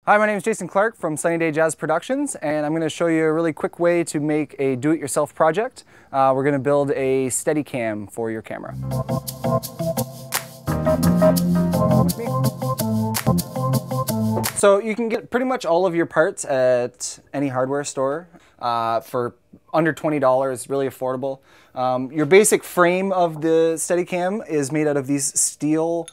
Hi, my name is Jason Clarke from Sunny Day Jazz Productions, and I'm going to show you a really quick way to make a do-it-yourself project. We're going to build a Steadicam for your camera. So you can get pretty much all of your parts at any hardware store for under $20, really affordable. Your basic frame of the Steadicam is made out of these steel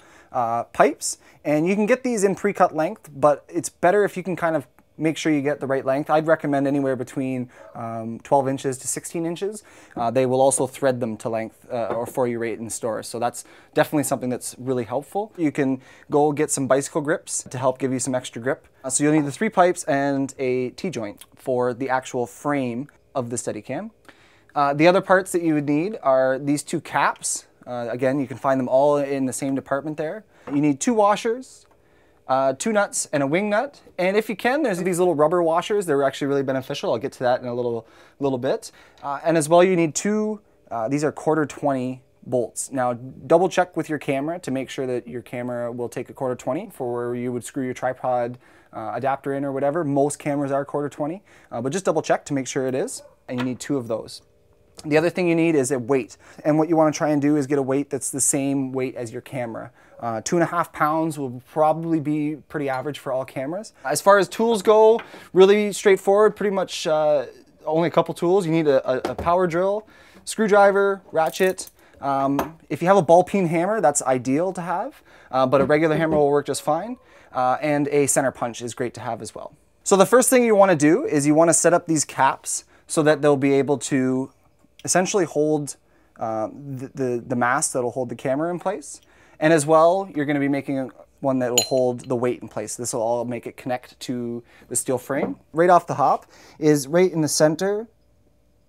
pipes, and you can get these in pre-cut length, but it's better if you can kind of make sure you get the right length. I'd recommend anywhere between 12 inches to 16 inches. They will also thread them to length or for you right in stores, so that's definitely something that's really helpful. You can go get some bicycle grips to help give you some extra grip. So you'll need the 3 pipes and a T-joint for the actual frame of the Steadicam. The other parts that you would need are these 2 caps. Again, you can find them all in the same department there. You need 2 washers, 2 nuts, and a wing nut. And if you can, there's these little rubber washers. They're actually really beneficial. I'll get to that in a little bit. And as well, you need 2, these are 1/4-20 bolts. Now, double check with your camera to make sure that your camera will take a 1/4-20 for where you would screw your tripod adapter in or whatever. Most cameras are 1/4-20, but just double check to make sure it is. And you need 2 of those. The other thing you need is a weight, and what you want to try and do is get a weight that's the same weight as your camera. 2.5 pounds will probably be pretty average for all cameras. As far as tools go, really straightforward, pretty much only a couple tools. You need a power drill, screwdriver, ratchet. If you have a ball peen hammer, that's ideal to have, but a regular hammer will work just fine, and a center punch is great to have as well. So the first thing you want to do is you want to set up these caps so that they'll be able to essentially hold the mast that'll hold the camera in place. And as well, you're going to be making one that will hold the weight in place. This will all make it connect to the steel frame. Right off the hop is right in the center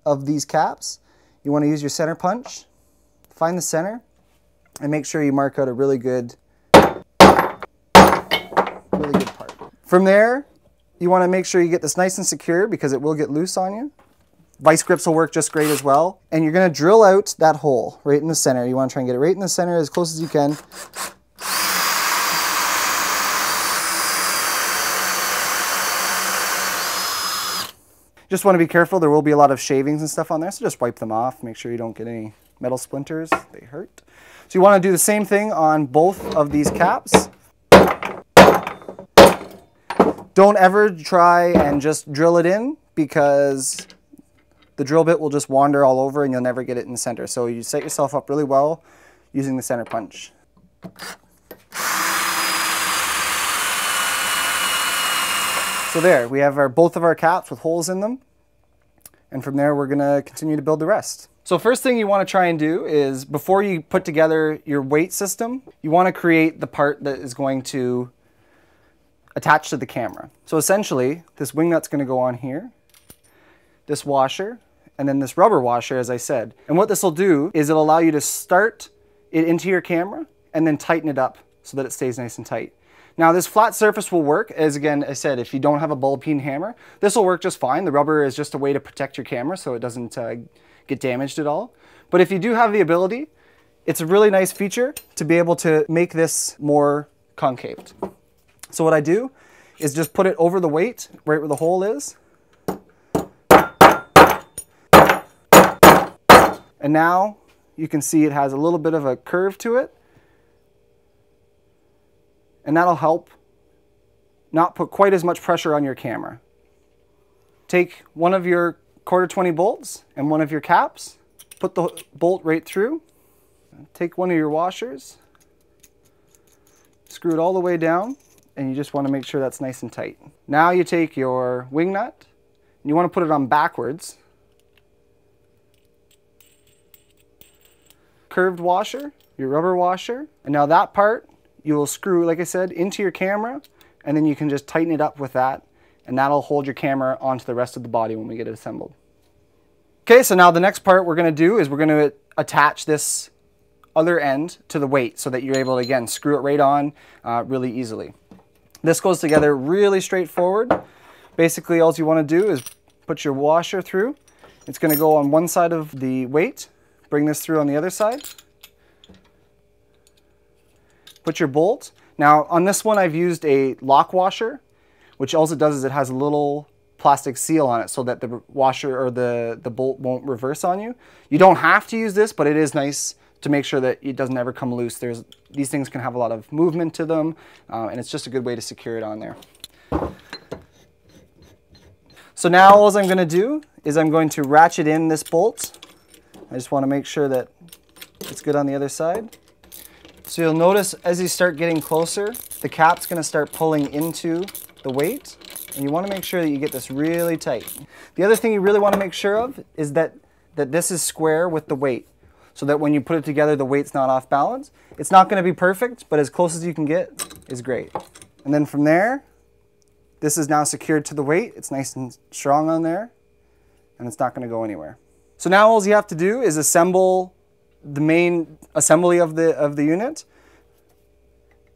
of these caps. You want to use your center punch, find the center, and make sure you mark out a really good part. From there, you want to make sure you get this nice and secure because it will get loose on you. Vice grips will work just great as well. And you're going to drill out that hole right in the center. You want to try and get it right in the center as close as you can. Just want to be careful. There will be a lot of shavings and stuff on there, so just wipe them off. Make sure you don't get any metal splinters. They hurt. So you want to do the same thing on both of these caps. Don't ever try and just drill it in because the drill bit will just wander all over and you'll never get it in the center. So you set yourself up really well using the center punch. So there, we have both of our caps with holes in them. And from there, we're gonna continue to build the rest. So first thing you wanna try and do is, before you put together your weight system, you wanna create the part that is going to attach to the camera. So essentially, this wing nut's gonna go on here, this washer, and then this rubber washer, as I said. And what this will do is it'll allow you to start it into your camera and then tighten it up so that it stays nice and tight. Now this flat surface will work, as again I said, if you don't have a ball peen hammer, this will work just fine. The rubber is just a way to protect your camera so it doesn't get damaged at all. But if you do have the ability, it's a really nice feature to be able to make this more concaved. So what I do is just put it over the weight, right where the hole is. And now you can see it has a little bit of a curve to it. And that'll help not put quite as much pressure on your camera. Take one of your 1/4-20 bolts and one of your caps, put the bolt right through, take one of your washers, screw it all the way down, and you just want to make sure that's nice and tight. Now you take your wing nut, and you want to put it on backwards. Curved washer, your rubber washer, and now that part you will screw, like I said, into your camera, and then you can just tighten it up with that, and that'll hold your camera onto the rest of the body when we get it assembled. Okay, so now the next part we're going to do is we're going to attach this other end to the weight so that you're able to, again, screw it right on really easily. This goes together really straightforward. Basically, all you want to do is put your washer through. It's going to go on one side of the weight. Bring this through on the other side. Put your bolt. Now on this one I've used a lock washer, which also does is it has a little plastic seal on it so that the washer or the bolt won't reverse on you. You don't have to use this, but it is nice to make sure that it doesn't ever come loose. These things can have a lot of movement to them, and it's just a good way to secure it on there. So now all I'm going to do is I'm going to ratchet in this bolt. I just want to make sure that it's good on the other side. So you'll notice as you start getting closer, the cap's going to start pulling into the weight, and you want to make sure that you get this really tight. The other thing you really want to make sure of is that this is square with the weight, so that when you put it together, the weight's not off balance. It's not going to be perfect, but as close as you can get is great. And then from there, this is now secured to the weight. It's nice and strong on there, and it's not going to go anywhere. So now all you have to do is assemble the main assembly of the unit,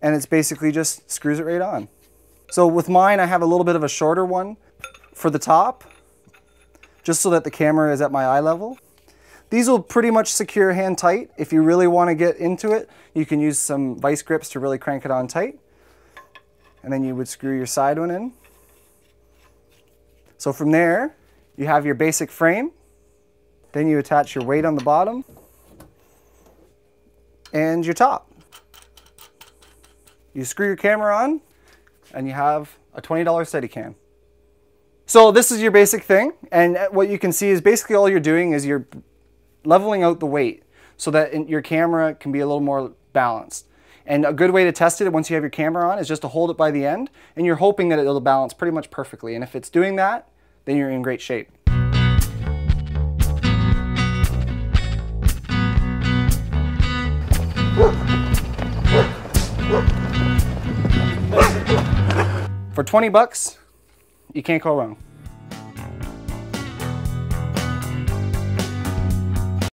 and it's basically just screws it right on. So with mine, I have a little bit of a shorter one for the top, just so that the camera is at my eye level. These will pretty much secure hand tight. If you really want to get into it, you can use some vice grips to really crank it on tight. And then you would screw your side one in. So from there, you have your basic frame. Then you attach your weight on the bottom and your top. You screw your camera on, and you have a $20 Steadicam. So this is your basic thing, and what you can see is basically all you're doing is you're leveling out the weight so that your camera can be a little more balanced. And a good way to test it once you have your camera on is just to hold it by the end, and you're hoping that it'll balance pretty much perfectly. And if it's doing that, then you're in great shape. For 20 bucks, you can't go wrong.